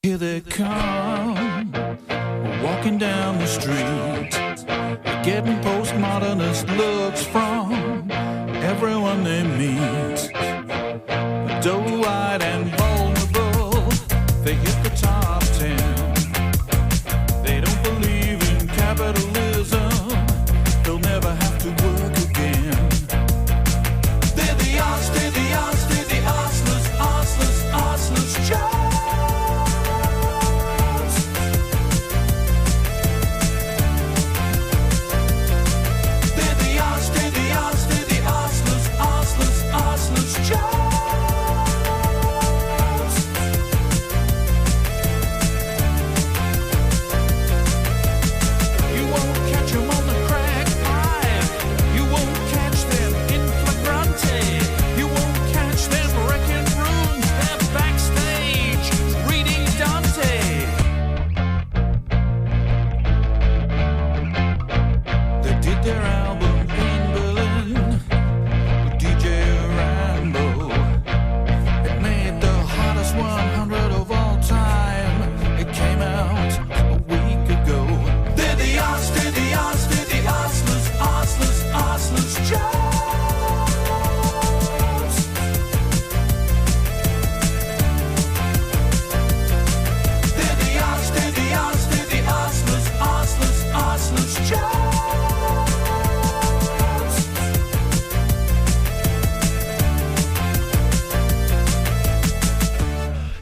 Here they come, walking down the street, getting postmodernist looks from everyone they meet. Doe-eyed and vulnerable, they hit the top 10. They don't believe in capitalism, they'll never have to work again. They're the arseless Chaps.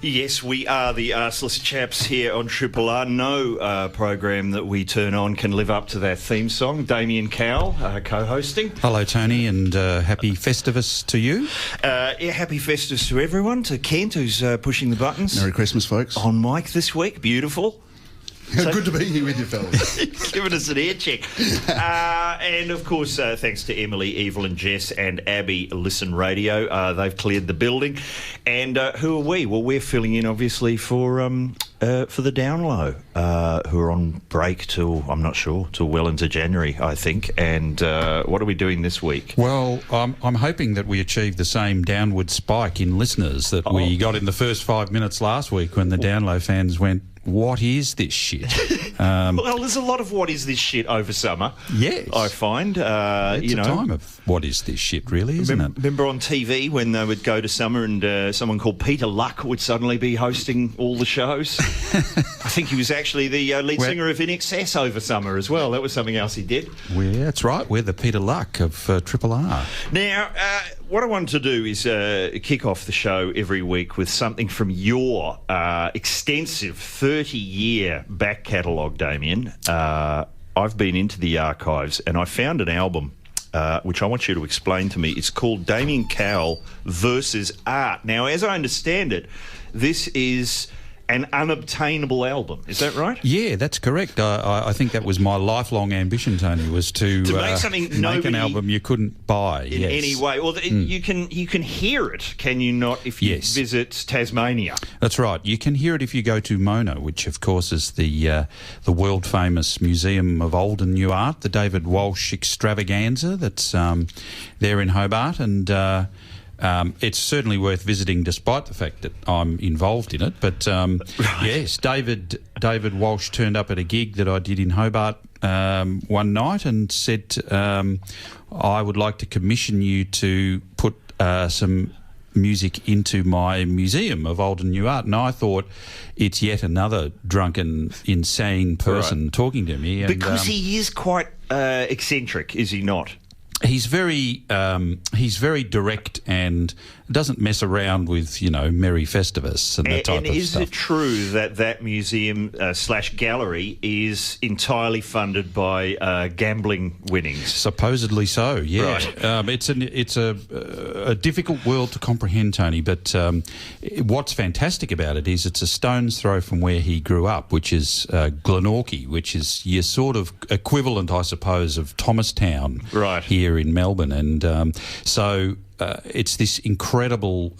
Yes, we are the Arseless Chaps here on Triple R. No program that we turn on can live up to that theme song. Damian, Cowell, co-hosting. Hello, Tony, and happy Festivus to you. Yeah, happy Festivus to everyone. To Kent, who's pushing the buttons. Merry Christmas, folks. On mic this week. Beautiful. Good to be here with you, fellas. Giving us an air check. And, of course, thanks to Emily, Evil and Jess and Abby, Listen Radio. They've cleared the building. And who are we? Well, we're filling in, obviously, for the Down Low, who are on break till, I'm not sure, till well into January, I think. And what are we doing this week? Well, I'm hoping that we achieve the same downward spike in listeners that we got in the first 5 minutes last week when the Down Low fans went, what is this shit? Well, there's a lot of what is this shit over summer. Yes. I find. It's a time of what is this shit, really, isn't it? Remember on TV when they would go to summer and someone called Peter Luck would suddenly be hosting all the shows? I think he was actually the lead singer of In Excess over summer as well. That was something else he did. That's right. We're the Peter Luck of Triple R. Now, what I wanted to do is kick off the show every week with something from your extensive 30-year back catalogue, Damian. I've been into the archives and I found an album which I want you to explain to me. It's called Damian Cowell versus Art. Now, as I understand it, this is an unobtainable album. Is that right? Yeah, that's correct. I think that was my lifelong ambition, Tony, was to make something make an album you couldn't buy in any way. Well, you can hear it, can you not, if you visit Tasmania? That's right. You can hear it if you go to Mona, which of course is the world famous Museum of Old and New Art, the David Walsh extravaganza that's there in Hobart, and it's certainly worth visiting despite the fact that I'm involved in it. But yes, David Walsh turned up at a gig that I did in Hobart one night and said, I would like to commission you to put some music into my Museum of Old and New Art. And I thought, it's yet another drunken, insane person talking to me. And, because he is quite eccentric, is he not? He's very direct and doesn't mess around with, Merry Festivus and that type of stuff. And is it true that museum / gallery is entirely funded by gambling winnings? Supposedly so, yeah. Right. It's a difficult world to comprehend, Tony, but what's fantastic about it is it's a stone's throw from where he grew up, which is Glenorchy, which is your sort of equivalent, I suppose, of Thomastown here in Melbourne. And so it's this incredible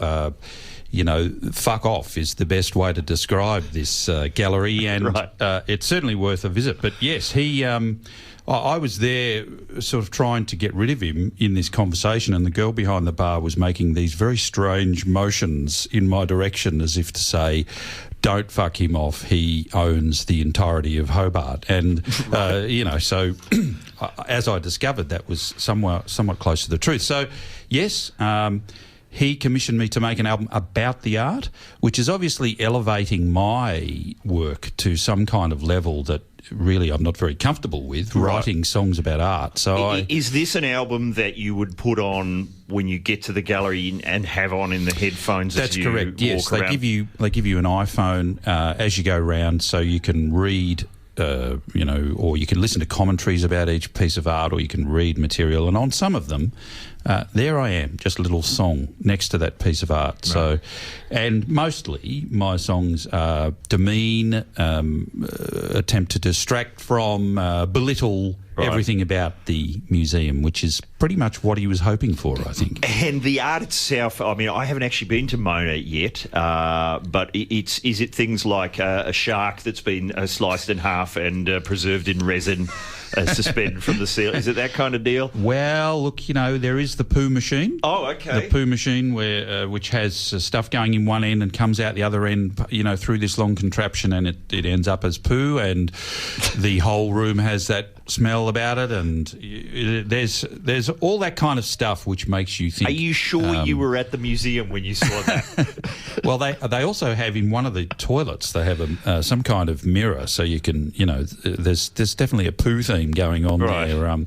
fuck off is the best way to describe this gallery, and Right. it's certainly worth a visit. But yes, he. I was there sort of trying to get rid of him in this conversation, and the girl behind the bar was making these very strange motions in my direction as if to say, don't fuck him off, he owns the entirety of Hobart. And, so as I discovered, that was somewhat close to the truth. So, yes, he commissioned me to make an album about the art, which is obviously elevating my work to some kind of level that really I'm not very comfortable with, writing songs about art. So Is this an album that you would put on when you get to the gallery and have on in the headphones that's as you correct. Yes, walk they around? give you an iPhone as you go around, so you can read. Or you can listen to commentaries about each piece of art, or you can read material. And on some of them, there I am, just a little song next to that piece of art. Right. So, and mostly my songs demean, attempt to distract from, belittle everything about the museum, which is pretty much what he was hoping for, I think. And the art itself, I mean, I haven't actually been to Mona yet, but is it things like a shark that's been sliced in half and preserved in resin, suspended from the ceiling? Is it that kind of deal? Well, look, there is the poo machine. Oh, okay. The poo machine, which has stuff going in one end and comes out the other end, through this long contraption, and it ends up as poo, and the whole room has that smell about it, and there's all that kind of stuff which makes you think. Are you sure you were at the museum when you saw that? Well, they also have in one of the toilets, they have some kind of mirror, so you can, there's definitely a poo theme going on there.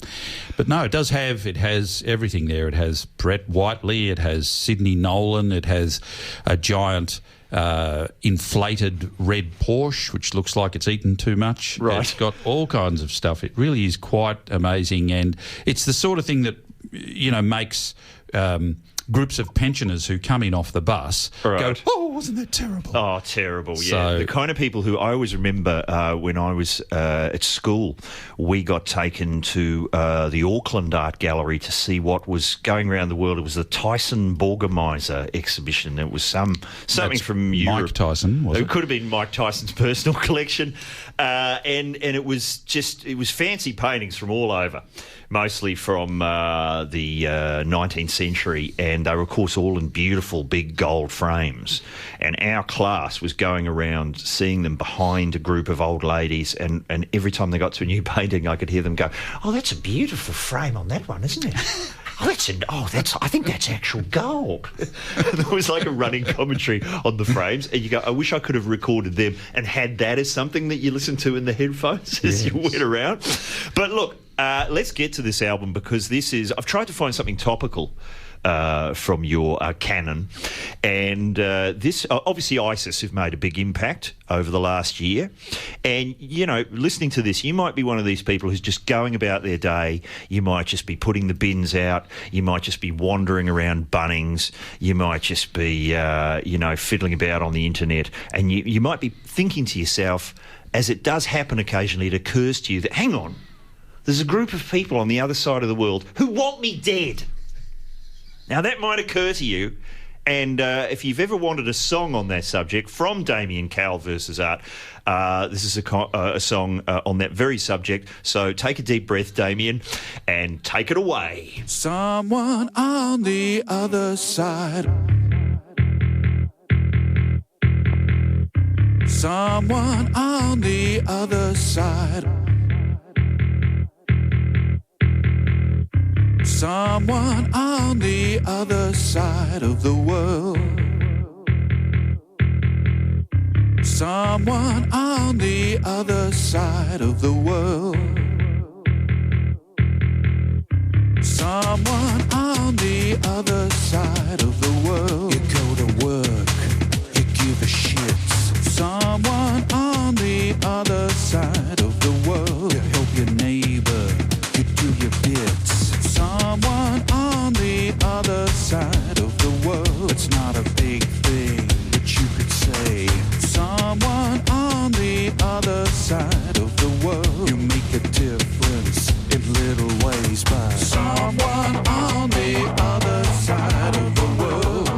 But no, it has everything there. It has Brett Whiteley, it has Sidney Nolan, it has a giant inflated red Porsche, which looks like it's eaten too much. Right. It's got all kinds of stuff. It really is quite amazing, and it's the sort of thing that makes groups of pensioners who come in off the bus go, oh, wasn't that terrible? Oh, terrible, yeah. So, the kind of people who I always remember when I was at school, we got taken to the Auckland Art Gallery to see what was going around the world. It was the Tyson Borgermeiser exhibition. It was something from Europe. Mike Tyson, was it? It could have been Mike Tyson's personal collection. And it was fancy paintings from all over, mostly from the 19th century, and they were, of course, all in beautiful big gold frames. And our class was going around seeing them behind a group of old ladies, and every time they got to a new painting, I could hear them go, "Oh, that's a beautiful frame on that one, isn't it? I think that's actual gold." There was like a running commentary on the frames, and you go, I wish I could have recorded them and had that as something that you listen to in the headphones as you went around. But look, let's get to this album, because I've tried to find something topical from your canon, and this obviously ISIS have made a big impact over the last year, and listening to this, you might be one of these people who's just going about their day. You might just be putting the bins out, you might just be wandering around Bunnings, you might just be fiddling about on the internet, and you might be thinking to yourself, as it does happen occasionally, it occurs to you that, hang on, there's a group of people on the other side of the world who want me dead. Now, that might occur to you, and if you've ever wanted a song on that subject from Damian, Cowell versus Art, this is a song on that very subject. So take a deep breath, Damian, and take it away. Someone on the other side. Someone on the other side. Someone on the other side of the world. Someone on the other side of the world. Someone on the other side of the world. You go to work, you give a shit. Someone on the other side of the world. You help your neighbor, you do your bits. Someone on the other side of the world. It's not a big thing, but you could say. Someone on the other side of the world. You make a difference in little ways by someone on the other side of the world.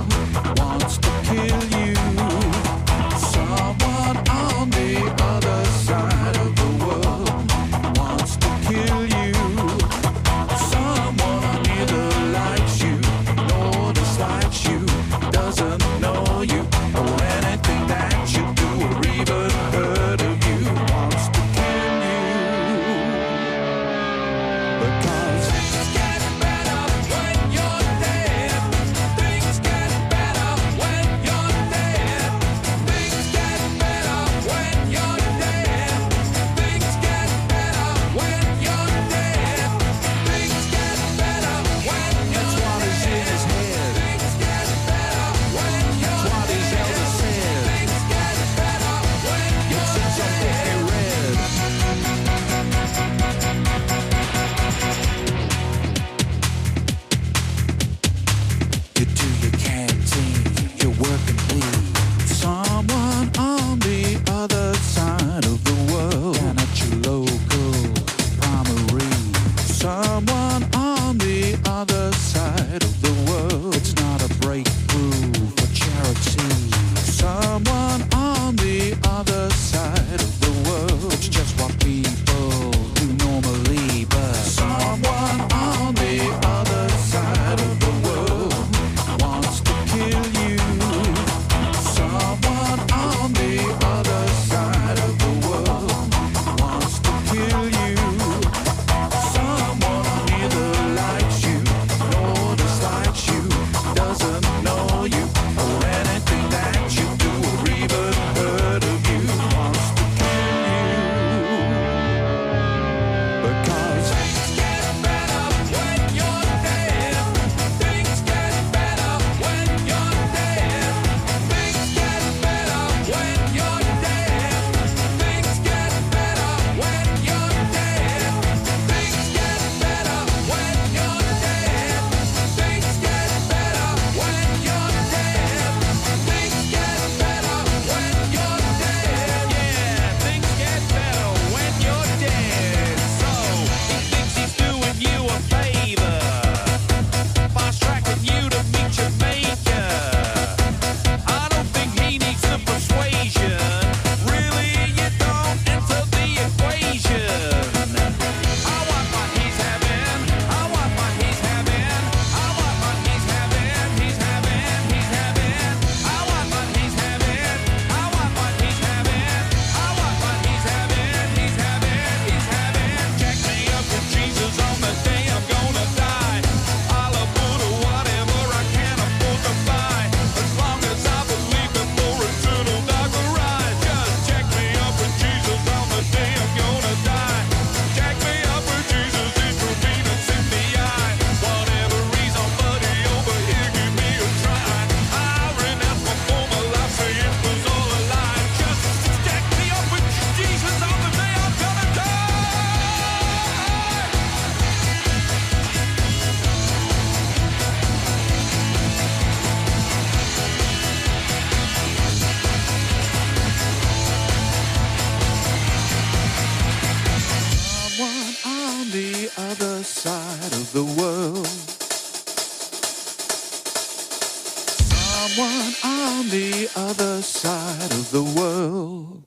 the other side of the world.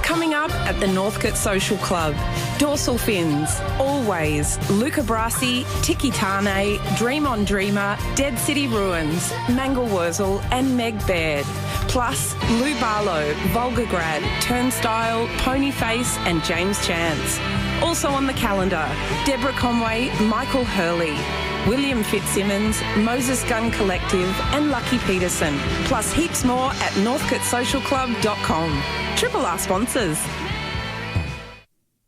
Coming up at the Northcote Social Club, Dorsal Fins, Always, Luca Brasi, Tiki Tane, Dream on Dreamer, Dead City Ruins, Mangle Wurzel and Meg Baird. Plus, Lou Barlow, Volgograd, Turnstile, Ponyface and James Chance. Also on the calendar, Deborah Conway, Michael Hurley, William Fitzsimmons, Moses Gun Collective and Lucky Peterson. Plus heaps more at northcotesocialclub.com. Triple R sponsors.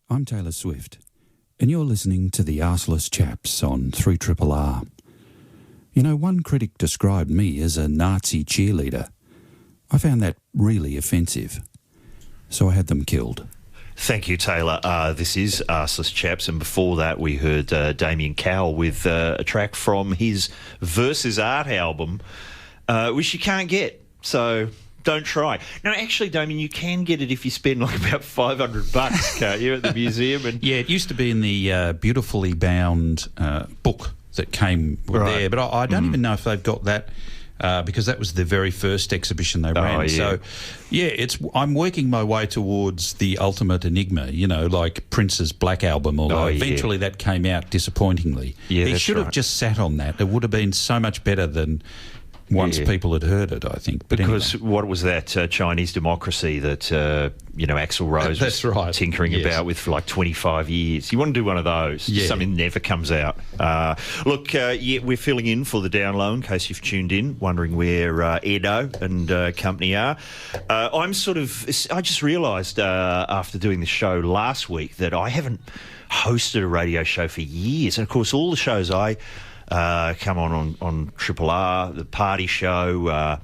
I'm Taylor Swift, and you're listening to the Arseless Chaps on 3RRR. You know, one critic described me as a Nazi cheerleader. I found that really offensive, so I had them killed. Thank you, Taylor. This is Arseless Chaps, and before that we heard Damian Cowell with a track from his Versus Art album, which you can't get, so don't try. No, actually, Damian, you can get it if you spend like about $500, can't you, at the museum? And Yeah, it used to be in the beautifully bound book that came there, but I don't even know if they've got that. Because that was the very first exhibition they ran. Yeah. So, yeah, I'm working my way towards the ultimate enigma, you know, like Prince's Black Album, although eventually that came out disappointingly. Yeah, he that's should have right. just sat on that. It would have been so much better than once people had heard it, I think. But because anyway. what was that Chinese democracy that, Axl Rose That's was right. tinkering Yes. about with for like 25 years? You want to do one of those. Yeah. Something never comes out. Look, we're filling in for the down low in case you've tuned in, wondering where Edo and company are. I just realised after doing the show last week that I haven't hosted a radio show for years. And, of course, all the shows I come on Triple R, the party show,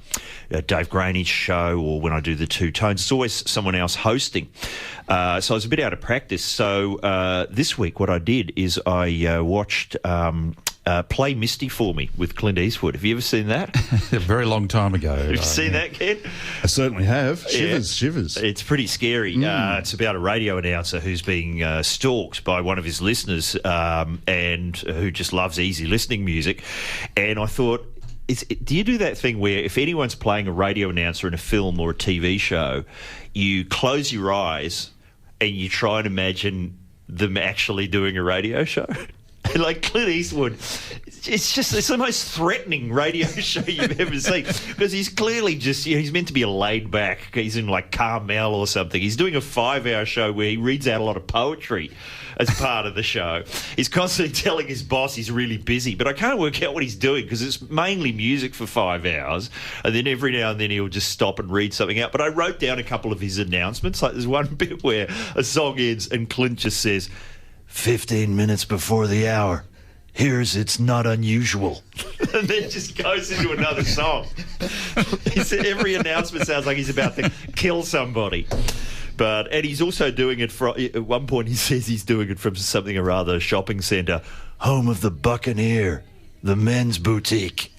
Dave Graney's show, or when I do the Two Tones, it's always someone else hosting. So I was a bit out of practice. So this week what I did is I watched Play Misty for Me with Clint Eastwood. Have you ever seen that? A very long time ago. Have you seen that, Ken? I certainly have. Shivers. It's pretty scary. It's about a radio announcer who's being stalked by one of his listeners and who just loves easy listening music. And I thought, do you do that thing where if anyone's playing a radio announcer in a film or a TV show, you close your eyes and you try and imagine them actually doing a radio show? Like Clint Eastwood, it's the most threatening radio show you've ever seen, because he's clearly just, he's meant to be a laid back, he's in like Carmel or something. He's doing a 5-hour show where he reads out a lot of poetry as part of the show. He's constantly telling his boss he's really busy, but I can't work out what he's doing because it's mainly music for 5 hours, and then every now and then he'll just stop and read something out. But I wrote down a couple of his announcements. Like there's one bit where a song ends and Clint just says, 15 minutes before the hour, here's It's Not Unusual. And then just goes into another song. He said every announcement sounds like he's about to kill somebody. And he's also doing it at one point he says he's doing it from something or other, shopping centre, home of the Buccaneer, the men's boutique.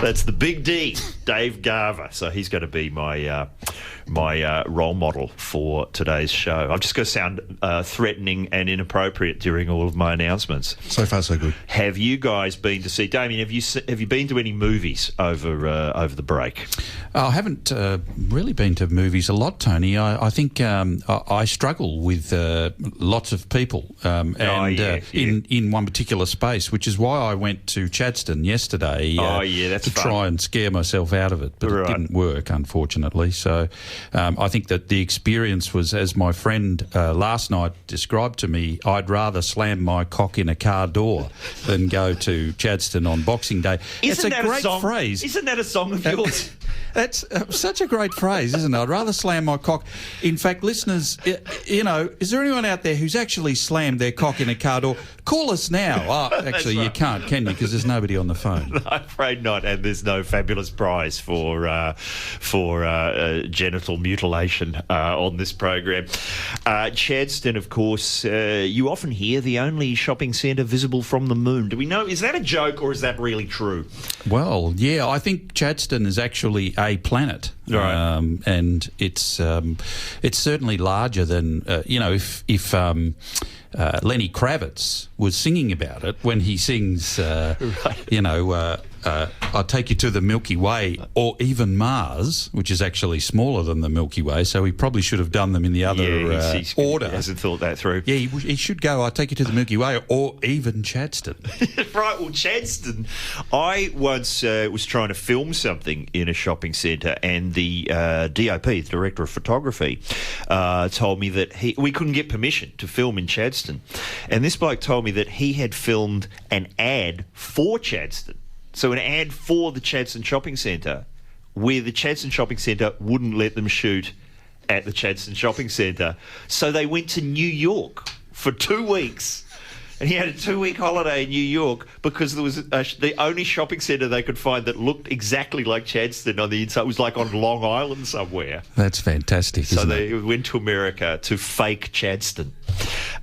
That's the Big D, Dave Garver. So he's going to be my role model for today's show. I'm just going to sound threatening and inappropriate during all of my announcements. So far, so good. Have you guys been to see, Damian? Have you been to any movies over the break? I haven't really been to movies a lot, Tony. I think I struggle with lots of people in one particular space, which is why I went to Chadstone yesterday that's to fun. try and scare myself out of it, but it didn't work, unfortunately. So I think that the experience was, as my friend last night described to me, I'd rather slam my cock in a car door than go to Chadstone on Boxing Day. It's a great phrase. Isn't that a song of yours? That's such a great phrase, isn't it? I'd rather slam my cock. In fact, listeners, is there anyone out there who's actually slammed their cock in a car door? Call us now. Actually, you can't, can you? Because there's nobody on the phone. No, I'm afraid not, and there's no fabulous prize for genital mutilation on this program. Chadstone, of course, you often hear the only shopping centre visible from the moon. Do we know, is that a joke or is that really true? Well, yeah, I think Chadstone is actually a planet, right. And it's certainly larger than if Lenny Kravitz was singing about it when he sings, I'll take you to the Milky Way or even Mars, which is actually smaller than the Milky Way, so he probably should have done them in the other order. He hasn't thought that through. Yeah, he should go, I'll take you to the Milky Way or even Chadstone. Right, well, Chadstone, I once was trying to film something in a shopping centre, and the DOP, the Director of Photography, told me that we couldn't get permission to film in Chadstone. And this bloke told me that he had filmed an ad for Chadstone. So an ad for the Chadstone Shopping Centre, where the Chadstone Shopping Centre wouldn't let them shoot at the Chadstone Shopping Centre. So they went to New York for 2 weeks. And he had a 2-week holiday in New York because there was the only shopping centre they could find that looked exactly like Chadstone on the inside. It was like on Long Island somewhere. That's fantastic, So isn't they it? went to America to fake Chadstone.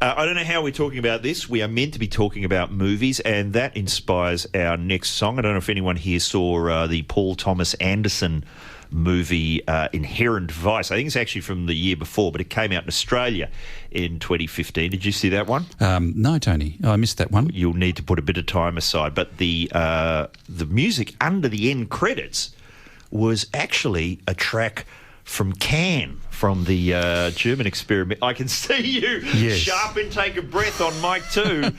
I don't know how we're talking about this. We are meant to be talking about movies, and that inspires our next song. I don't know if anyone here saw the Paul Thomas Anderson movie Inherent Vice. I think it's actually from the year before, but it came out in Australia in 2015. Did you see that one? No, Tony, I missed that one. You'll need to put a bit of time aside. But the music under the end credits was actually a track from Can, from the German experiment. I can see you sharp intake of breath on mic 2.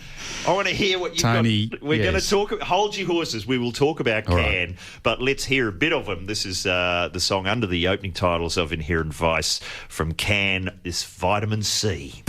I want to hear what you've Tony, got. We're going to talk. Hold your horses. We will talk about Can, right. But let's hear a bit of them. This is the song under the opening titles of Inherent Vice from Can. This Vitamin C.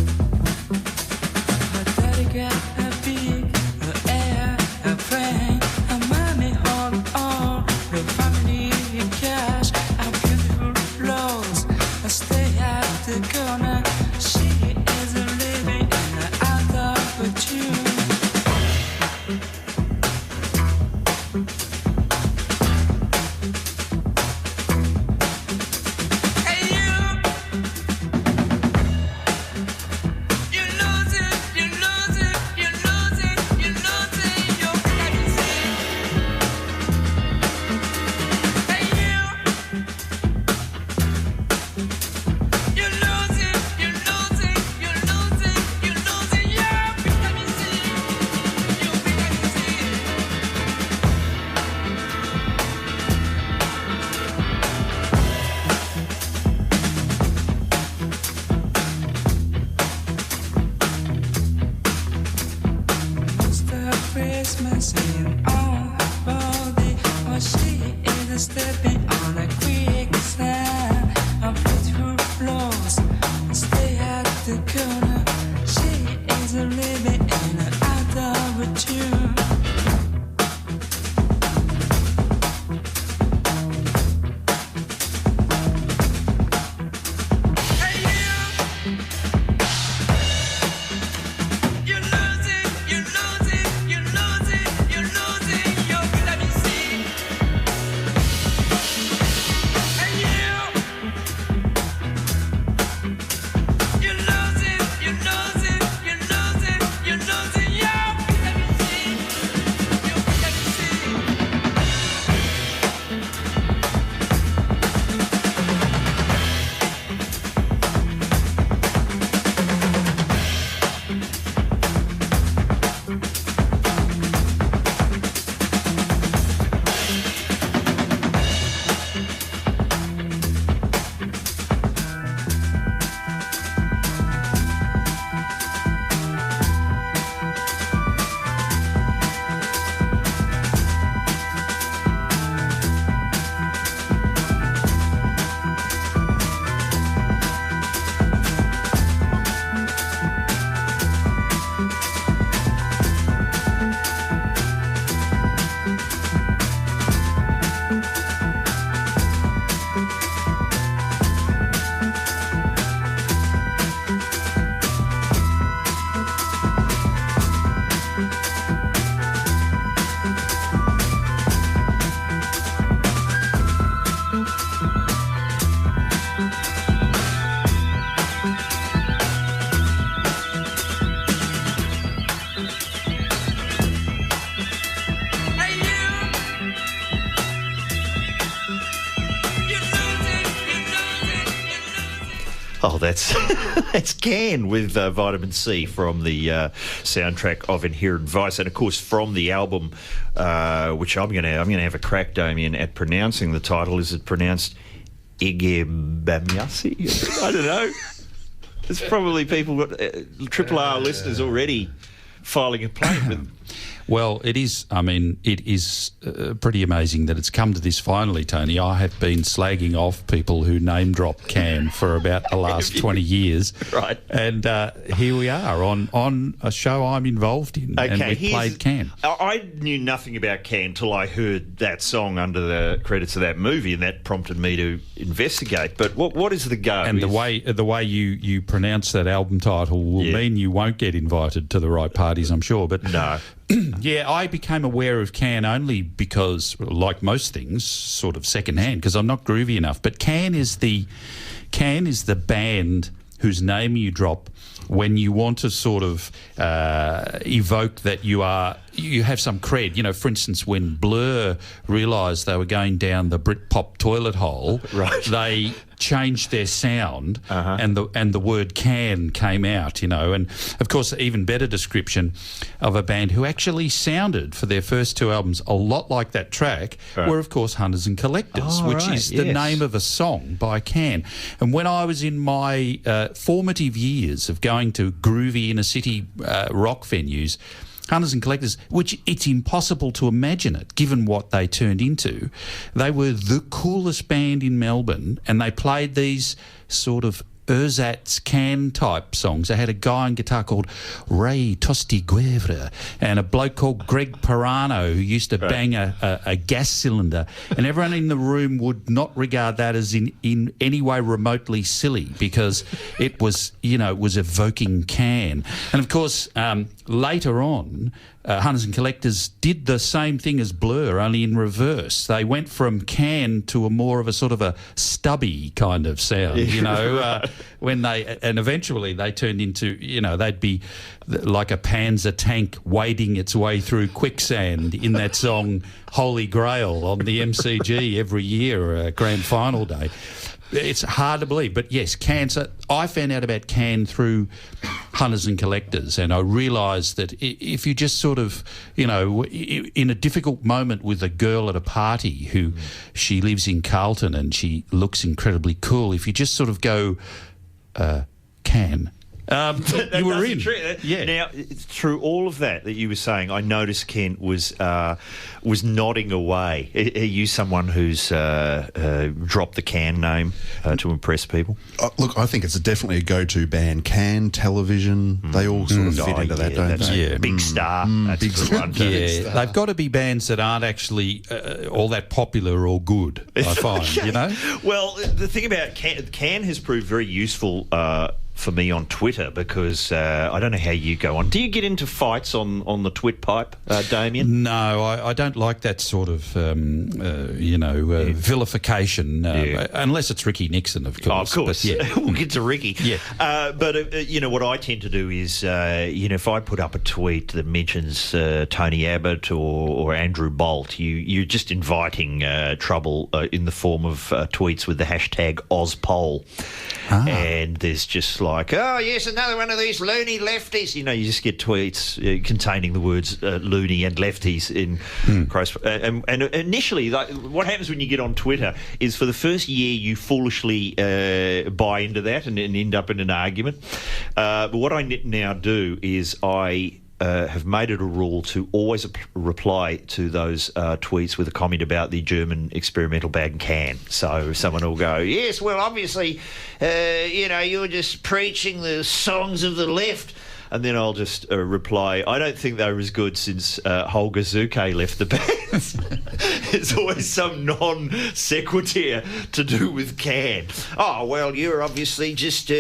You lose it, Oh, that's that's Can with Vitamin C from the soundtrack of Inherent Vice, and of course from the album, which I'm gonna have a crack, Damian, at pronouncing the title. Is it pronounced Igebamiasi? I don't know. There's probably people, Triple R listeners already filing a complaint with. Well, it is. I mean, it is pretty amazing that it's come to this finally, Tony. I have been slagging off people who name drop Can for about the last 20 years. Right. And here we are on a show I'm involved in, and we've played Can. I knew nothing about Can till I heard that song under the credits of that movie, and that prompted me to investigate. But what is the go? And the way you pronounce that album title will mean you won't get invited to the right parties, I'm sure. But no. Yeah, I became aware of Can only because, like most things, sort of secondhand, because I'm not groovy enough. But Can is the band whose name you drop when you want to sort of evoke that you have some cred. You know, for instance, when Blur realised they were going down the Britpop toilet hole, right, they changed their sound, and the word Can came out, you know. And of course, even better description of a band who actually sounded for their first two albums a lot like that track were, of course, Hunters and Collectors, which is the name of a song by Can. And when I was in my formative years of going to groovy inner city rock venues, Hunters and Collectors, which it's impossible to imagine it, given what they turned into. They were the coolest band in Melbourne, and they played these sort of ersatz Can type songs. They had a guy on guitar called Ray Tostiguevra and a bloke called Greg Pirano who used to bang a gas cylinder, and everyone in the room would not regard that as in any way remotely silly, because it was evoking Can. And of course, later on, Hunters and Collectors did the same thing as Blur, only in reverse. They went from Can to a more of a sort of a stubby kind of sound, and eventually they turned into, they'd be like a Panzer tank wading its way through quicksand in that song Holy Grail on the MCG every year, grand final day. It's hard to believe, but yes, Can. So I found out about Can through Hunters and Collectors, and I realised that if you just sort of, in a difficult moment with a girl at a party who she lives in Carlton and she looks incredibly cool, if you just sort of go, Can. You were in. Yeah. Now, through all of that you were saying, I noticed Kent was nodding away. Are you someone who's dropped the Can name to impress people? Look, I think it's definitely a go-to band. Can, Television, they all sort of fit into that, don't they? Yeah. Big Star. That's Big a good Star. one too. Yeah, they've got to be bands that aren't actually all that popular or good, I find, Well, the thing about Can has proved very useful for me on Twitter, because I don't know how you go on. Do you get into fights on the twit pipe, Damian? No, I don't like that sort of, vilification, unless it's Ricky Nixon, of course. Oh, of course. But, we'll get to Ricky. Yeah. But what I tend to do is, if I put up a tweet that mentions Tony Abbott or Andrew Bolt, you're just inviting trouble in the form of tweets with the hashtag ozpoll. And there's just like, oh, yes, another one of these loony lefties. You just get tweets containing the words loony and lefties in and initially, what happens when you get on Twitter is for the first year you foolishly buy into that and end up in an argument. But what I now do is I have made it a rule to always reply to those tweets with a comment about the German experimental band Can. So someone will go, yes, well, obviously, you're just preaching the songs of the left. And then I'll just reply, I don't think they were as good since Holger Zuke left the band. It's always some non sequitur to do with Can. Oh, well, you're obviously just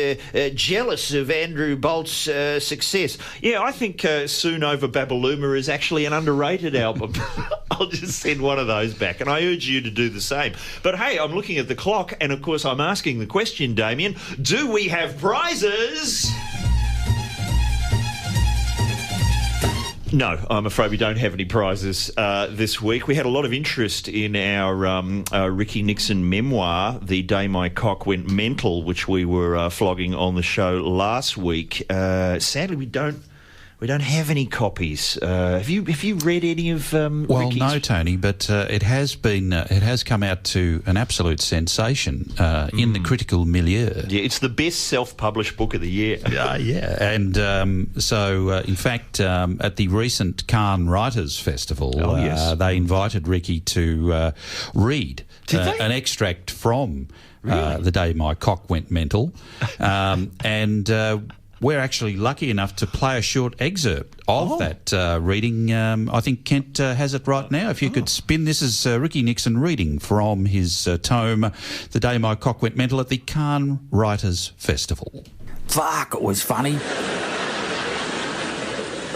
jealous of Andrew Bolt's success. Yeah, I think Soon Over Babaluma is actually an underrated album. I'll just send one of those back, and I urge you to do the same. But hey, I'm looking at the clock, and of course I'm asking the question, Damian, do we have prizes? No, I'm afraid we don't have any prizes this week. We had a lot of interest in our Ricky Nixon memoir, The Day My Cock Went Mental, which we were flogging on the show last week. Sadly, we don't have any copies. Have you read any of Well, Ricky's? no, Tony, but it has come out to an absolute sensation in the critical milieu. Yeah, it's the best self-published book of the year. Yeah, and in fact, at the recent Cannes Writers Festival, they invited Ricky to read an extract from The Day My Cock Went Mental, and we're actually lucky enough to play a short excerpt of that reading. I think Kent has it right now. If you could spin, this is Ricky Nixon reading from his tome, The Day My Cock Went Mental, at the Cannes Writers Festival. Fuck, it was funny.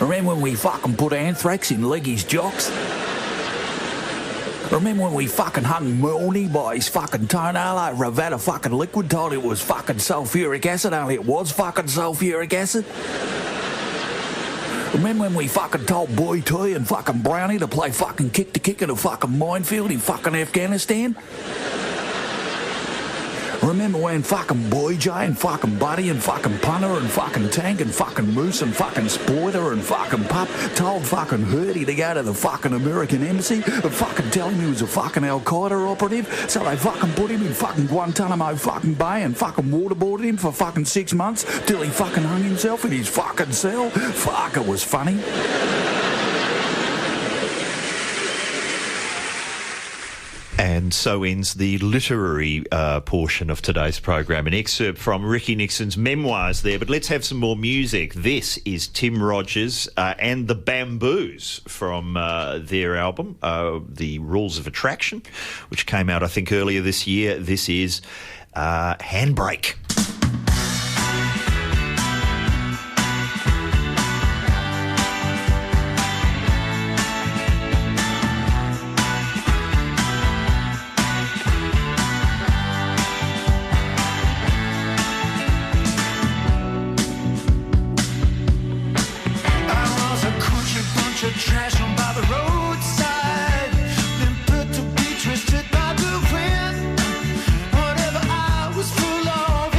Remember when we fucking put anthrax in Leggy's jocks? Remember when we fucking hung Milne by his fucking toenail over a vat of fucking liquid, told it was fucking sulfuric acid, only it was fucking sulfuric acid? Remember when we fucking told Boy T and fucking Brownie to play fucking kick-to-kick in a fucking minefield in fucking Afghanistan? Remember when fucking Boy J and fucking Buddy and fucking Punter and fucking Tank and fucking Moose and fucking Spoiler and fucking Pup told fucking Hurdy to go to the fucking American embassy and fucking tell him he was a fucking Al-Qaeda operative, so they fucking put him in fucking Guantanamo fucking Bay and fucking waterboarded him for fucking 6 months till he fucking hung himself in his fucking cell? Fuck, it was funny. And so ends the literary portion of today's program. An excerpt from Ricky Nixon's memoirs there. But let's have some more music. This is Tim Rogers and the Bamboos from their album, The Rules of Attraction, which came out, I think, earlier this year. This is Handbrake. Trash on by the roadside, been put to be twisted by the wind. Whatever I was full of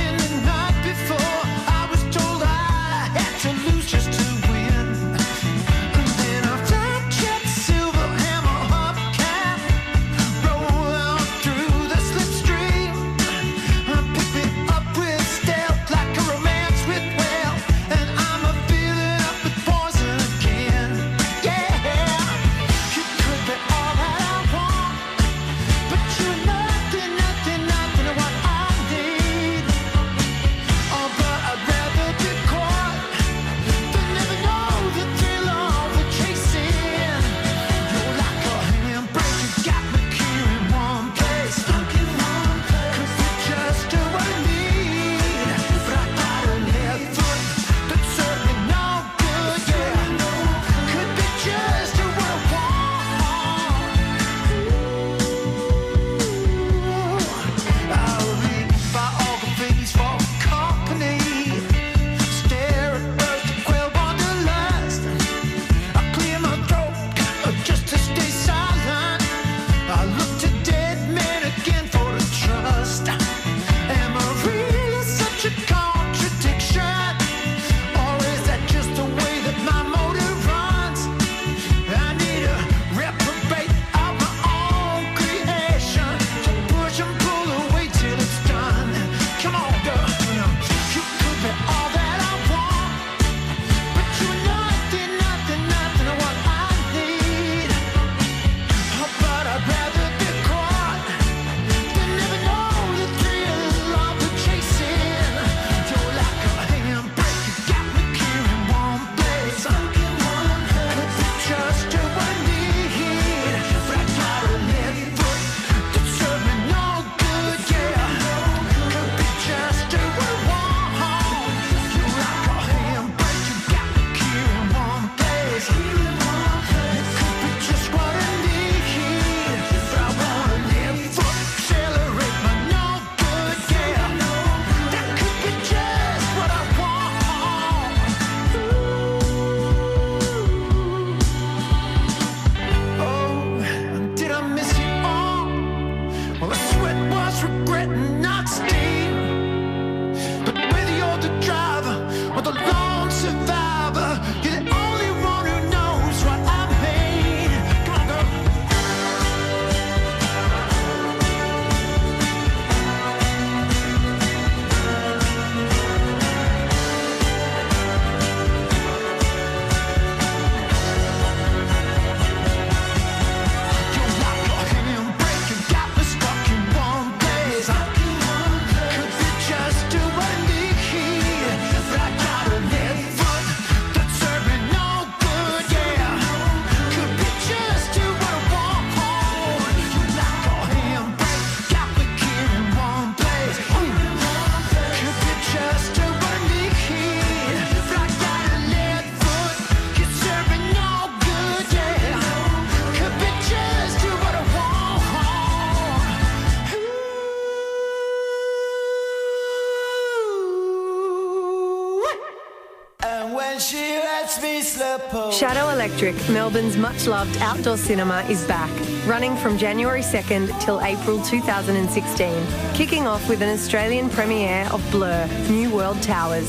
she lets me slip home. Shadow Electric, Melbourne's much-loved outdoor cinema, is back, running from January 2nd till April 2016, kicking off with an Australian premiere of Blur, New World Towers.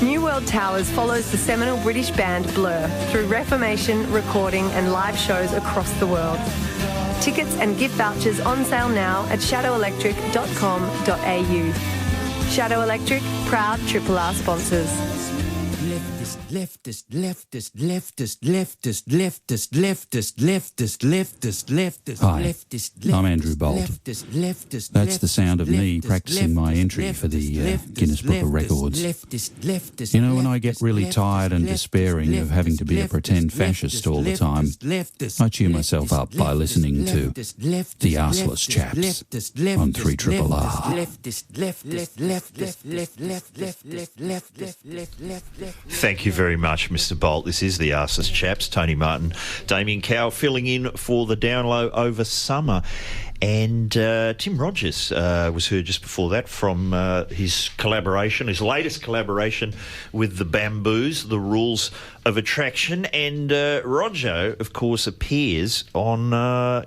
New World Towers follows the seminal British band Blur through reformation, recording and live shows across the world. Tickets and gift vouchers on sale now at shadowelectric.com.au. Shadow Electric, proud Triple R sponsors. Leftist. Hi, I'm Andrew Bolt. That's the sound of me practicing my entry for the Guinness Book of Records. You know, when I get really tired and despairing of having to be a pretend fascist all the time, I cheer myself up by listening to the Arseless Chaps on 3RRR. Thank you very much, Mr. Bolt. This is the Arseless Chaps. Tony Martin, Damian Cowell filling in for the down low over summer. And Tim Rogers was heard just before that from his latest collaboration with the Bamboos, The Rules of Attraction. And Roger, of course, appears on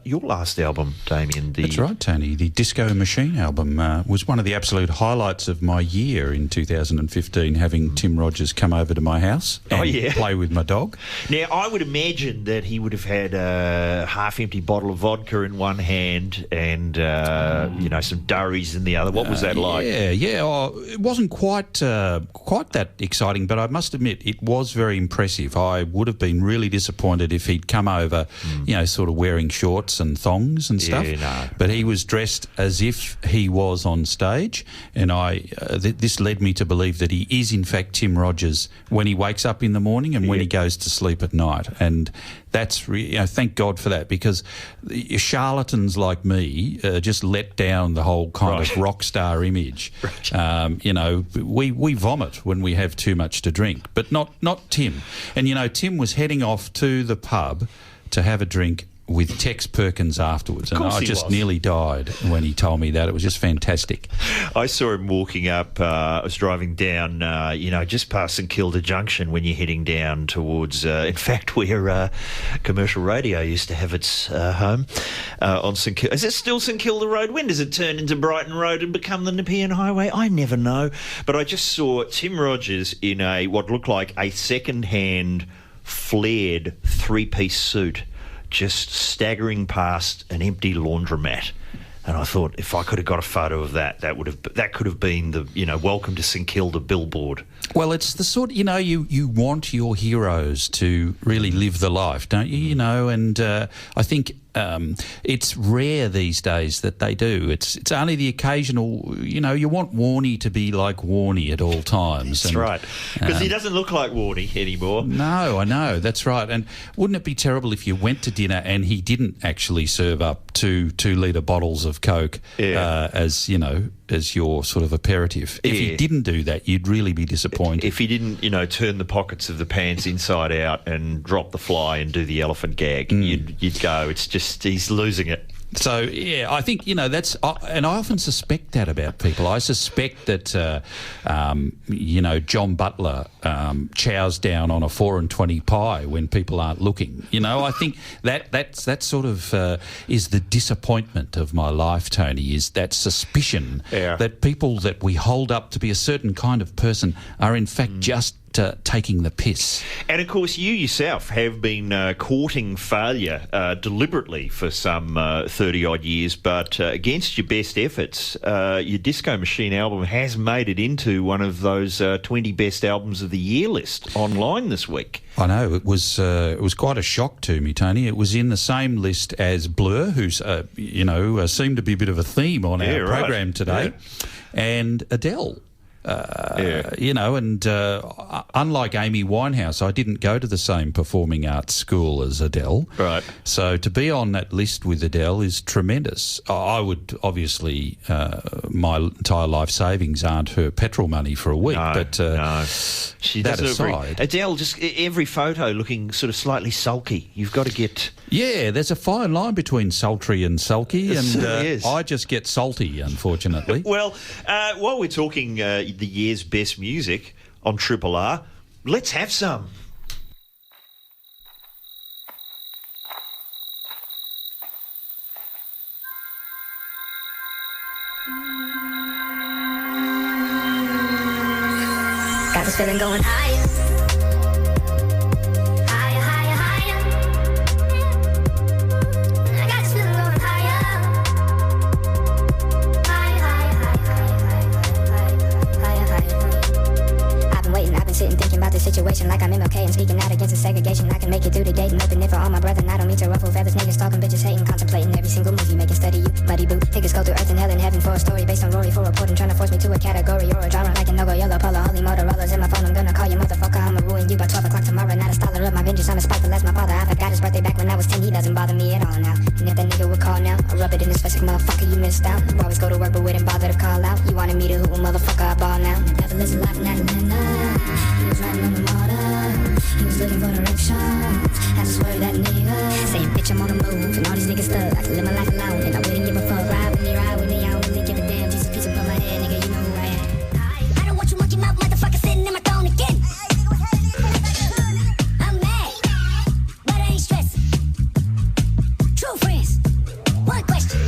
your last album, Damian. That's right, Tony. The Disco Machine album was one of the absolute highlights of my year in 2015, having Tim Rogers come over to my house and play with my dog. Now, I would imagine that he would have had a half-empty bottle of vodka in one hand and, some durries in the other. What was that like? Yeah. Oh, it wasn't quite that exciting, but I must admit it was very impressive. I would have been really disappointed if he'd come over, sort of wearing shorts and thongs and stuff. No. But he was dressed as if he was on stage, and this led me to believe that he is in fact Tim Rogers when he wakes up in the morning and when he goes to sleep at night. And that's thank God for that, because charlatans like me just let down the whole kind of rock star image. We vomit when we have too much to drink, but not Tim. And Tim was heading off to the pub to have a drink with Tex Perkins afterwards, and I just nearly died when he told me that. It was just fantastic. I saw him walking up. I was driving down, just past St Kilda Junction when you're heading down towards, in fact, where commercial radio used to have its home on St Kilda. Is it still St Kilda Road? When does it turn into Brighton Road and become the Nepean Highway? I never know. But I just saw Tim Rogers in what looked like a second-hand flared three-piece suit, just staggering past an empty laundromat. And I thought, if I could have got a photo of that could have been the welcome to St Kilda billboard. Well, it's the sort you want your heroes to really live the life, don't you? And I think it's rare these days that they do. It's only the occasional. You want Warnie to be like Warnie at all times. That's right, because he doesn't look like Warnie anymore. No, I know, that's right. And wouldn't it be terrible if you went to dinner and he didn't actually serve up 2-litre bottles of Coke as your sort of aperitif? If he didn't do that, you'd really be disappointed. If he didn't, turn the pockets of the pants inside out and drop the fly and do the elephant gag, you'd go, it's just, he's losing it. So, I think, that's... and I often suspect that about people. I suspect that, John Butler chows down on a 4 and 20 pie when people aren't looking. I think that sort of is the disappointment of my life, Tony, is that suspicion that people that we hold up to be a certain kind of person are in fact just taking the piss. And of course you yourself have been courting failure deliberately for some 30 odd years, but against your best efforts, your Disco Machine album has made it into one of those 20 best albums of the year list online this week. I know, it was quite a shock to me, Tony. It was in the same list as Blur, who's seemed to be a bit of a theme on our program today, and Adele. Unlike Amy Winehouse, I didn't go to the same performing arts school as Adele. Right. So to be on that list with Adele is tremendous. I would obviously, my entire life savings aren't her petrol money for a week. No. She that does aside, Adele, just every photo looking sort of slightly sulky. You've got to get... Yeah, there's a fine line between sultry and sulky, and is. I just get salty, unfortunately. Well, while we're talking the year's best music on Triple R, Let's have some. Got this feeling going higher. Higher, higher, higher. I got this feeling going higher. Higher, higher, higher, higher. I've been waiting, I've been sitting thinking about this situation like I'm MLK and speaking out against the segregation. I can make it through the day and open it for all my brethren. I don't mean to ruffle feathers, niggas talking, bitches hating, contemplating every single move you make and study you. Muddy boot, niggas go through earth and hell and heaven for a story based on Rory for reporting, trying to force me to a category or a genre like an no-go yellow polo. Holy Motorola's in my phone, I'm gonna call you motherfucker. I'ma ruin you by 12 o'clock tomorrow. Not a scholar of my vengeance, I'm as spiteful as my father. I forgot his birthday back when I was 10, he doesn't bother me at all now. And if that nigga would call now, I'll rub it in his face like motherfucker, you missed out. You always go to work but wouldn't bother to call out. You wanted me to hoot, well, motherfucker, I ball now. The devil is alive in Atlanta. He was riding on the motor. He was looking for directions. I just swear that nigga saying, bitch, I'm on the move. And all these niggas stuck. I can live my life alone. And I wouldn't give a fuck. Ride with me, I don't really give a damn. Jesus, piece above my head, nigga, you know who I am. I don't want you monkey mouth motherfucker sitting in my throne again. I'm mad, but I ain't stressing. True friends, one question.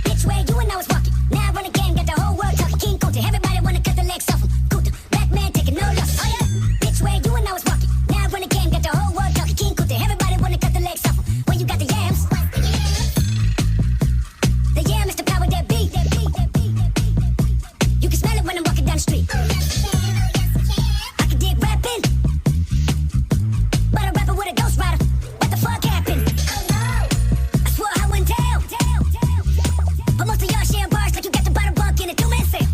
Bitch, where you and I was walking. Now I run a game, got the whole world talking. King Kunta, everybody wanna cut the legs off him. Kunta, black man taking no loss. Oh yeah. Bitch, where you and I was walking. Now I run a game, got the whole world talking. King Kunta, everybody wanna cut the legs off him. When you got the yams. The yam is the power that beat. You can smell it when I'm walking down the street. I can dig rapping, but a rapper with a ghost rider. What the fuck happened? I swore I wouldn't tell. But most of y'all sharing bars like you got the bottle bunk in a two-man sale.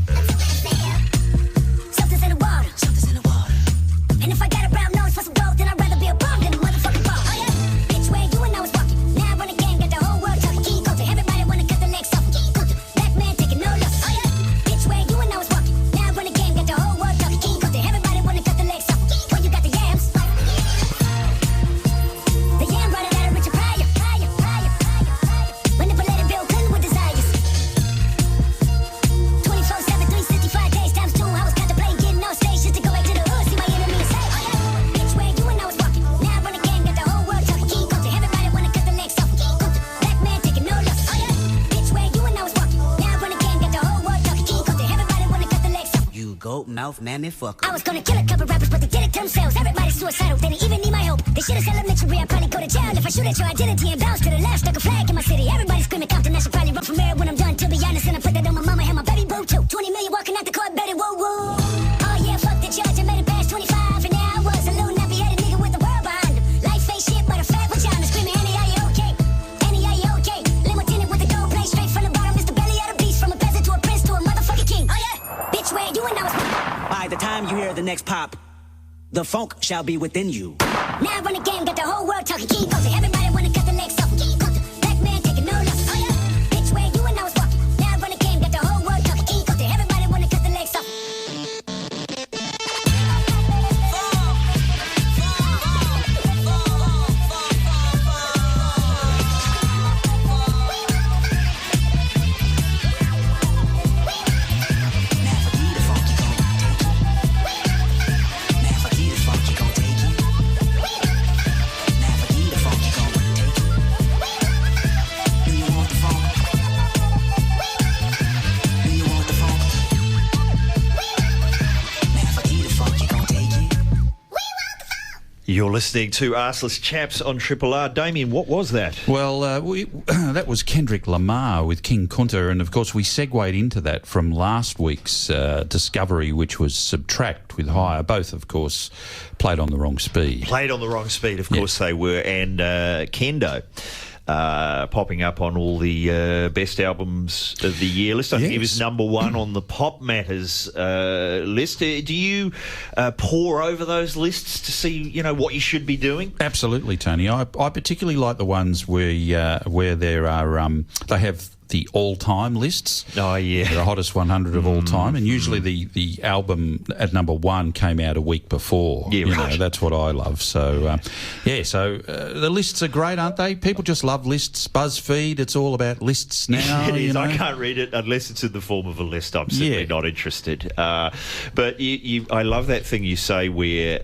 Something's in the water. And if I got a brown nose for some gold, then I'd rather be a bum than a motherfucking bum. Oh yeah. Bitch, where you and I was walking. Now I run a game, got the whole world talking. King Kunta, everybody wanna cut the legs off. King Kunta, black man taking no loss. Oh yeah. Bitch, where you and I was walking. Now I run a game, got the whole world talking. King Kunta, everybody wanna cut the legs off. When you got the yams. The yam brought it out of Richard Pryor. Manipulated Bill Clinton with desires. 24/7, 365 days times 2. I was contemplating getting on stage just to go back to the hood, see my enemy and say, oh yeah. Bitch, where you and I was walking. Now I run a game, got the whole world talking. King Kunta, everybody wanna cut the legs off. King Kunta, black man taking no loss. Oh yeah. Bitch, where you and I was walking. Now I run a game, got the whole world talking. King Kunta, everybody wanna cut the legs off. You goat mouth mammy fucker. I was gonna kill a couple rappers, but they did it to themselves. Everybody's suicidal, they didn't even need my help. They should've said elementary, I'd probably go to jail. If I shoot at your identity and bounce to the left, stuck a flag in my city. Everybody's screaming Compton, I should probably run from here when I'm done. To be honest, and I put that on my mama and my baby boo too. 20 million walking out the court, Betty woo woo. Oh yeah, fuck the judge, I made it past 25, and now I was a little nappy-headed nigga with the world behind him. Life ain't shit, but a fat vagina screaming, Annie, are you okay? Annie, are you okay? Limo tinted with the gold plate straight from the bottom. It's the belly of the beast, from a peasant to a prince to a motherfucking king. Oh yeah, bitch, where you and I was. By the time you hear the next pop, the funk shall be within you. Now I run a game, got the whole world talking. King Kunta, everybody wanna cut the legs off. King Kunta, black man taking no loss. Oh yeah, bitch, where you and I was walking. Now I run a game, got the whole world talking. King Kunta, everybody wanna cut the legs off. You're listening to Arseless Chaps on Triple R. Damian, what was that? Well, that was Kendrick Lamar with King Kunta, and of course we segued into that from last week's discovery, which was Subtract with Higher. Both, of course, played on the wrong speed. Played on the wrong speed, of course they were, and Kendo. Popping up on all the best albums of the year list. I think he was number one on the Pop Matters list. Do you pore over those lists to see, what you should be doing? Absolutely, Tony. I particularly like the ones where there are they have the all-time lists. Oh, yeah. The hottest 100 of all time. And usually the album at number one came out a week before. Yeah, right. That's what I love. So, the lists are great, aren't they? People just love lists. BuzzFeed, it's all about lists now. It is. I can't read it unless it's in the form of a list. I'm simply not interested. But I love that thing you say where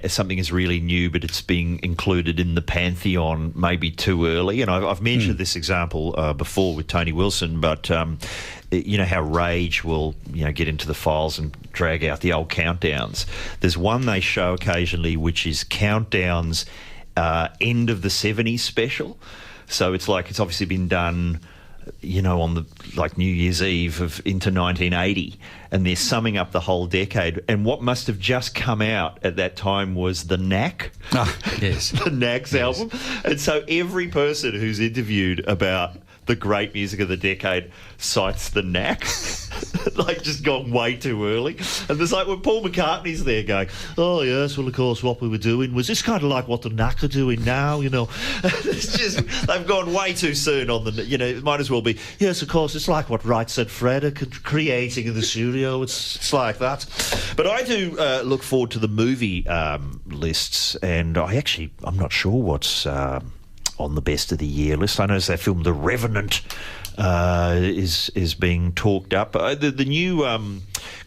something is really new, but it's being included in the pantheon maybe too early. And I've mentioned this example before with Tony Wilson, but you know how Rage will get into the files and drag out the old countdowns. There's one they show occasionally which is Countdown's end of the 70s special. So it's obviously been done, on the New Year's Eve into 1980, and they're summing up the whole decade. And what must have just come out at that time was the Knack. Yes. The Knack's album. And so every person who's interviewed about the great music of the decade cites the Knack, just gone way too early. And there's when Paul McCartney's there going, oh yes, well of course what we were doing was it's kind of like what the Knack are doing now, It's just, they've gone way too soon on the, it might as well be, yes of course, it's like what Right Said Fred are creating in the studio, it's like that. But I do look forward to the movie lists, and I'm not sure what's on the best of the year list. I noticed that film The Revenant is being talked up. The new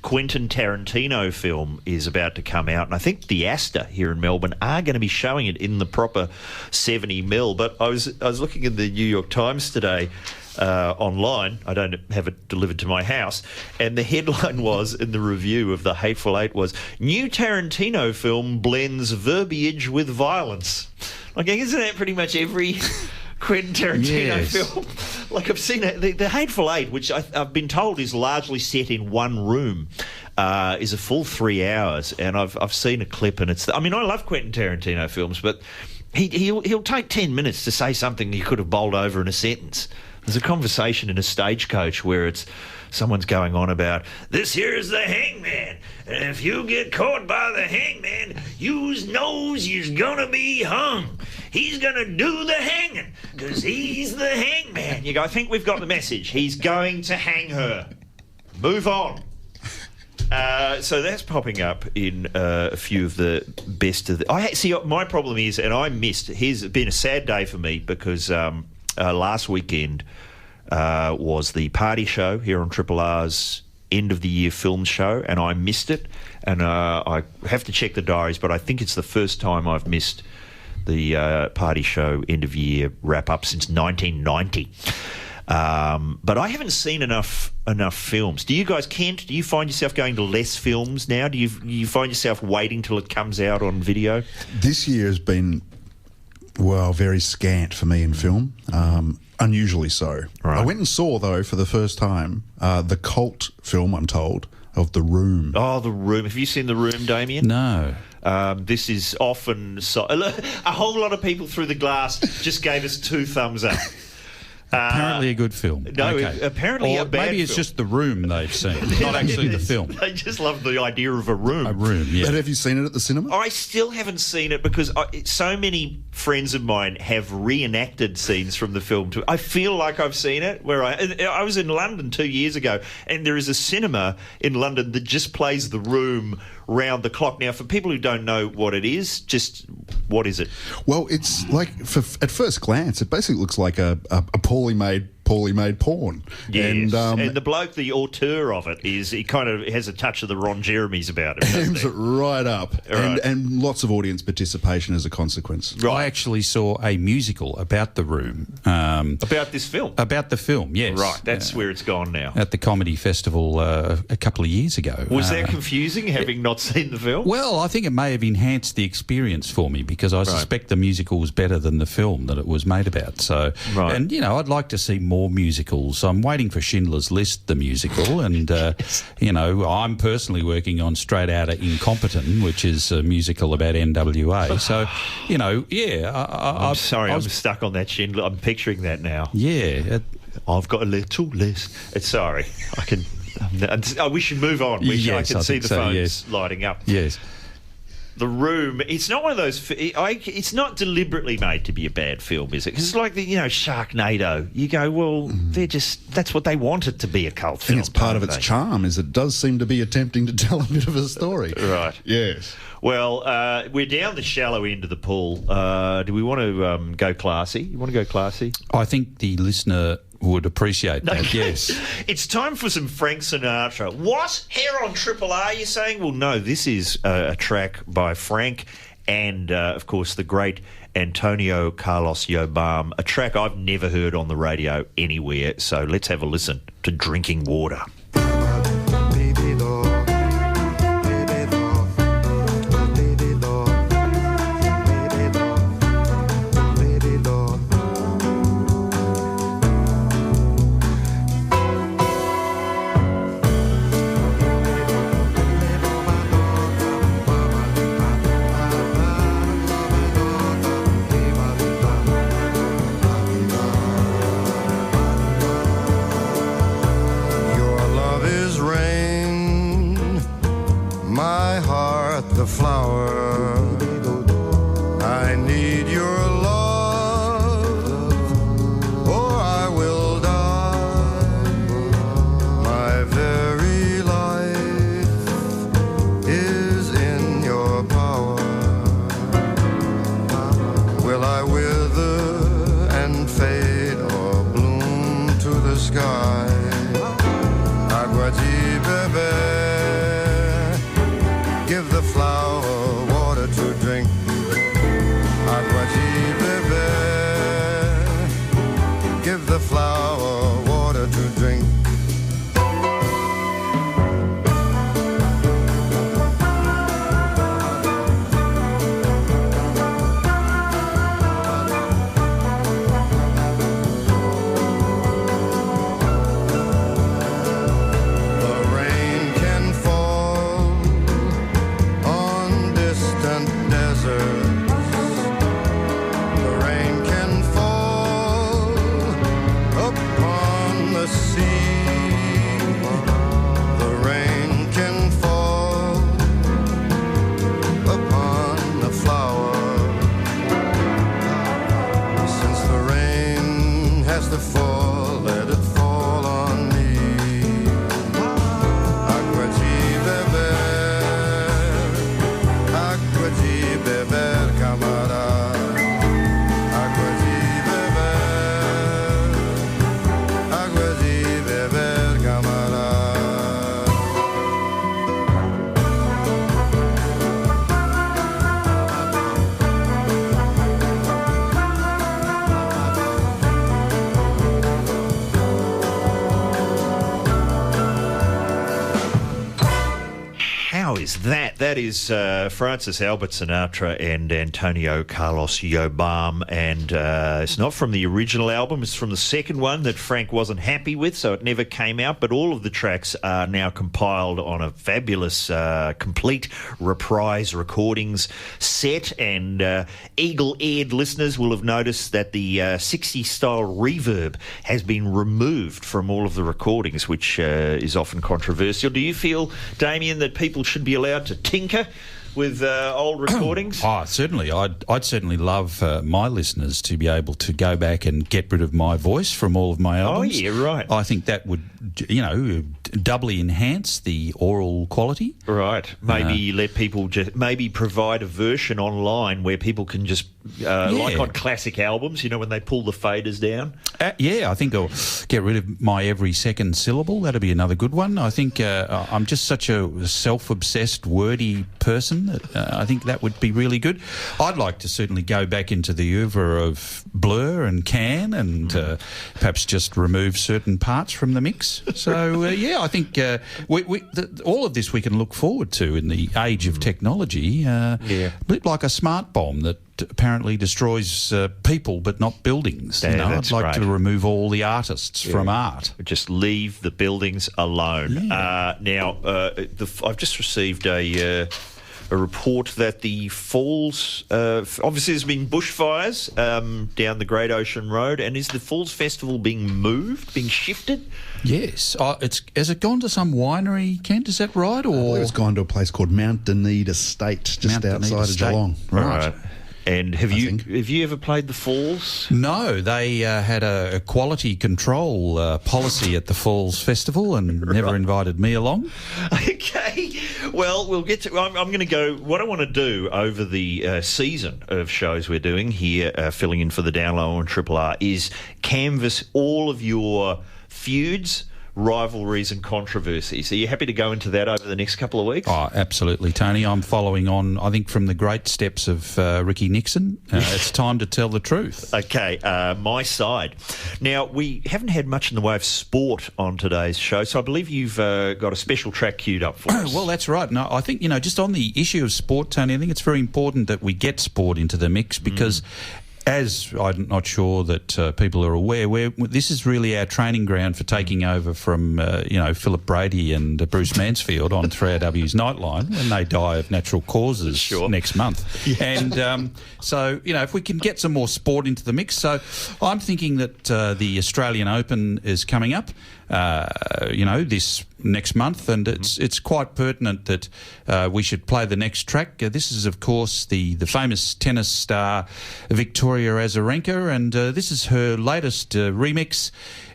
Quentin Tarantino film is about to come out, and I think the Astor here in Melbourne are going to be showing it in the proper 70mm. But I was looking in the New York Times today online. I don't have it delivered to my house, and the headline was in the review of The Hateful Eight was, new Tarantino film blends verbiage with violence. Isn't that pretty much every Quentin Tarantino film? I've seen it. The Hateful Eight, which I've been told is largely set in one room, is a full 3 hours, and I've seen a clip, and I love Quentin Tarantino films, but he'll take 10 minutes to say something you could have bowled over in a sentence. There's a conversation in a Stagecoach where someone's going on about, this here's the hangman, and if you get caught by the hangman, you's knows you's gonna be hung. He's gonna do the hanging, because he's the hangman. You go, I think we've got the message. He's going to hang her. Move on. So that's popping up in a few of the best of the... my problem is, and I missed, here's been a sad day for me, because last weekend was the party show here on Triple R's end of the year film show, and I missed it, and I have to check the diaries, but I think it's the first time I've missed the party show end of year wrap up since 1990. But I haven't seen enough films. Do you guys, Kent, do you find yourself going to less films now? Do you find yourself waiting till it comes out on video? This year has been, very scant for me in film. Unusually so. Right. I went and saw, though, for the first time, the cult film, I'm told, of The Room. Oh, The Room. Have you seen The Room, Damian? No. This is often... a whole lot of people through the glass just gave us 2 thumbs up. Apparently a good film. No, okay. Apparently or a bad maybe it's film. just The Room they've seen, not actually the film. They just love the idea of a room. A room, yeah. But have you seen it at the cinema? I still haven't seen it because so many friends of mine have reenacted scenes from the film. I feel like I've seen it. I was in London 2 years ago, and there is a cinema in London that just plays The Room round the clock. Now, for people who don't know what it is, just what is it? Well, it's at first glance, it basically looks like a poorly made porn. Yes, and the bloke, the auteur of it, he kind of has a touch of the Ron Jeremy's about it. Hams it right up, Right. And lots of audience participation as a consequence. Right. I actually saw a musical about The Room. About this film? About the film, yes. Right, that's where it's gone now. At the Comedy Festival a couple of years ago. Was that confusing, having not seen the film? Well, I think it may have enhanced the experience for me because I suspect the musical was better than the film that it was made about. So, right. And, I'd like to see more musicals. I'm waiting for Schindler's List, the musical, and, I'm personally working on Straight Outta Incompetent, which is a musical about NWA. So, I'm sorry, I'm stuck on that Schindler. I'm picturing that now. Yeah. I've got a little list. Sorry, I can... we should move on. I can see the phones lighting up. Yes. The Room, it's not one of those... it's not deliberately made to be a bad film, is it? Because it's like Sharknado. You go, well, that's what they want it to be, a cult film. I think it's part of its charm, is it does seem to be attempting to tell a bit of a story. Right. Yes. Well, we're down the shallow end of the pool. Do we want to go classy? You want to go classy? I think the listener would appreciate that, yes. It's time for some Frank Sinatra. What? Here on Triple R, you're saying? Well, no, this is a track by Frank and, of course, the great Antonio Carlos Jobim, a track I've never heard on the radio anywhere. So let's have a listen to Drinking Water. The flower, I need your love, or I will die. My very life is in your power. Will I wither and fade or bloom to the sky? Agua di bebe. Give the flower water to drink. Agua di bebe. Give the flower water to drink. That is Francis Albert Sinatra and Antonio Carlos Jobim, and it's not from the original album, it's from the second one that Frank wasn't happy with, so it never came out, but all of the tracks are now compiled on a fabulous complete reprise recordings set, and eagle-eared listeners will have noticed that the 60s style reverb has been removed from all of the recordings, which is often controversial. Do you feel, Damian, that people should be allowed to tinker with old recordings? Oh, certainly. I'd certainly love my listeners to be able to go back and get rid of my voice from all of my albums. Oh, yeah, right. I think that would, doubly enhance the oral quality. Right. Maybe let people just maybe provide a version online where people can just like on classic albums, when they pull the faders down. I think I'll get rid of my every second syllable. That'd be another good one. I think I'm just such a self-obsessed, wordy person that I think that would be really good. I'd like to certainly go back into the oeuvre of Blur and Can and perhaps just remove certain parts from the mix. So, I think all of this we can look forward to in the age of technology. A bit like a smart bomb that apparently destroys people but not buildings. That's I'd like great. to remove all the artists from art. Just leave the buildings alone. Now, I've just received a report that the Falls, obviously there's been bushfires down the Great Ocean Road, and is the Falls Festival being moved, being shifted? Yes. Has it gone to some winery, Kent? Is that right? I believe it's gone to a place called Mount Dunedin Estate, just outside of Geelong. Right. And have you ever played the Falls? No, they had a quality control policy at the Falls Festival and never invited me along. Okay, well, we'll get to... I'm going to go... What I want to do over the season of shows we're doing here, filling in for the Down Low on Triple R, is canvass all of your feuds, rivalries and controversies. Are you happy to go into that over the next couple of weeks? Oh, absolutely, Tony. I'm following on, I think, from the great steps of Ricky Nixon. It's time to tell the truth. Okay, my side. Now, we haven't had much in the way of sport on today's show, so I believe you've got a special track queued up for us. Well, that's right. No, I think, just on the issue of sport, Tony, I think it's very important that we get sport into the mix because... As I'm not sure that people are aware, this is really our training ground for taking over from, Philip Brady and Bruce Mansfield on 3RW's Nightline when they die of natural causes next month. Yeah. And so, if we can get some more sport into the mix. So I'm thinking that the Australian Open is coming up, this next month, and it's quite pertinent that we should play the next track. This is, of course, the famous tennis star Victoria Azarenka, and this is her latest remix.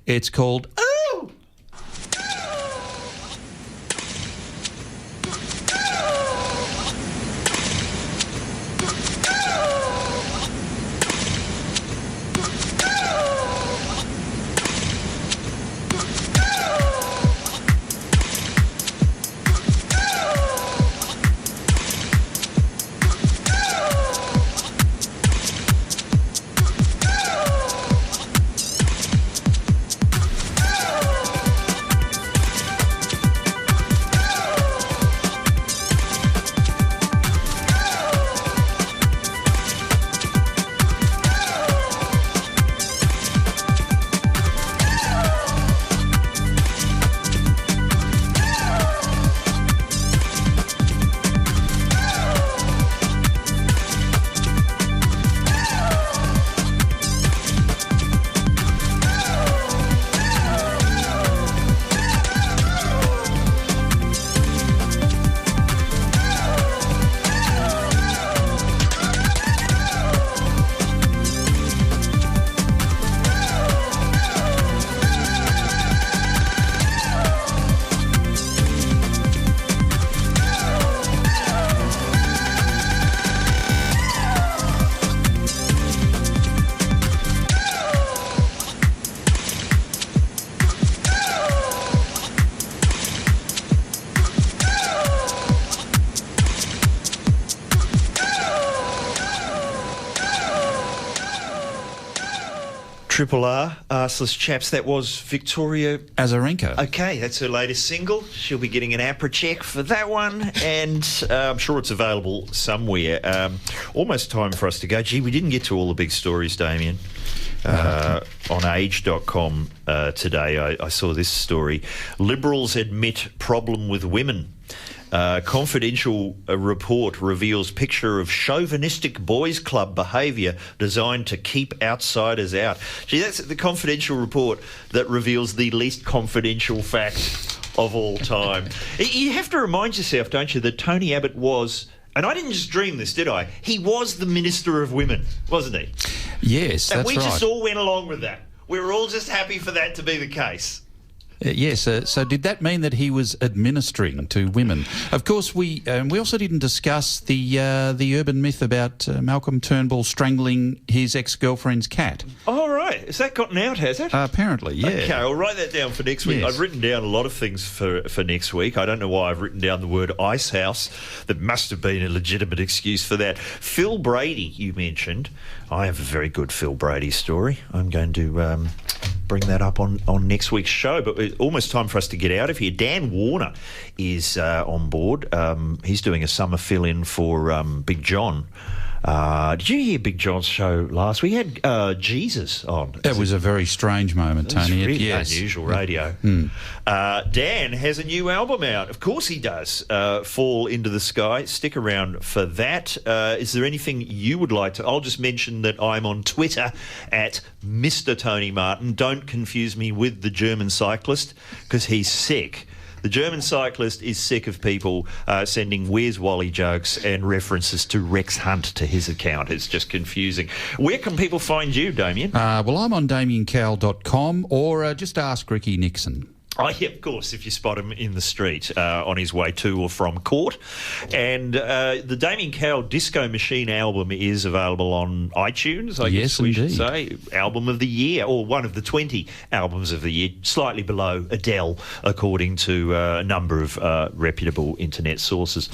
It's called "Oh." Triple R, Arseless, Chaps. That was Victoria Azarenka. Okay, that's her latest single. She'll be getting an APRA check for that one, and I'm sure it's available somewhere. Almost time for us to go. Gee, we didn't get to all the big stories, Damian. On age.com today, I saw this story. Liberals admit problem with women. Confidential report reveals picture of chauvinistic boys club behaviour designed to keep outsiders out. Gee, that's the confidential report that reveals the least confidential fact of all time. You have to remind yourself, don't you, that Tony Abbott was... And I didn't just dream this, did I? He was the Minister of Women, wasn't he? Yes, and that's right. And we just all went along with that. We were all just happy for that to be the case. Yes, so did that mean that he was administering to women? Of course, we also didn't discuss the urban myth about Malcolm Turnbull strangling his ex-girlfriend's cat. Oh, right. Has that gotten out, has it? Apparently, yeah. Okay, I'll write that down for next week. Yes. I've written down a lot of things for next week. I don't know why I've written down the word ice house. There must have been a legitimate excuse for that. Phil Brady, you mentioned. I have a very good Phil Brady story. I'm going to bring that up on next week's show, but it's almost time for us to get out of here. Dan Warner is on board. He's doing a summer fill-in for Big John. Did you hear Big John's show last week? He had Jesus on. It was a very strange moment, Tony. It's really yes. unusual radio. Dan has a new album out. Of course he does. Fall Into the Sky. Stick around for that. Is there anything you would like to... I'll just mention that I'm on Twitter at Mr. Tony Martin. Don't confuse me with the German cyclist because he's sick. The German cyclist is sick of people sending Where's Wally jokes and references to Rex Hunt to his account. It's just confusing. Where can people find you, Damian? Well, I'm on DamianCowell.com, or just ask Ricky Nixon. Oh, yeah, of course, if you spot him in the street on his way to or from court. And the Damian Cowell Disco Machine album is available on iTunes, I guess we should say. Album of the year, or one of the 20 albums of the year, slightly below Adele, according to a number of reputable internet sources.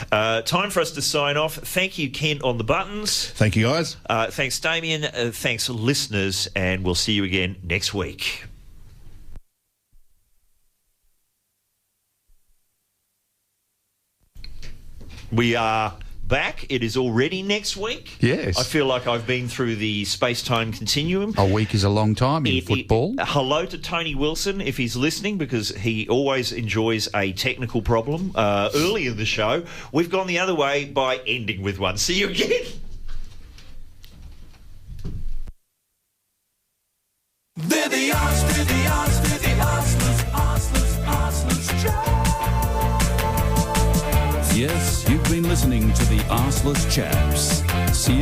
Time for us to sign off. Thank you, Kent, on the buttons. Thank you, guys. Thanks, Damian. Thanks, listeners. And we'll see you again next week. We are back. It is already next week. Yes. I feel like I've been through the space-time continuum. A week is a long time in football. Hello to Tony Wilson, if he's listening, because he always enjoys a technical problem. Early in the show, we've gone the other way by ending with one. See you again. They're the Arseless Chaps. Yes, you've been listening to the Arseless Chaps. See you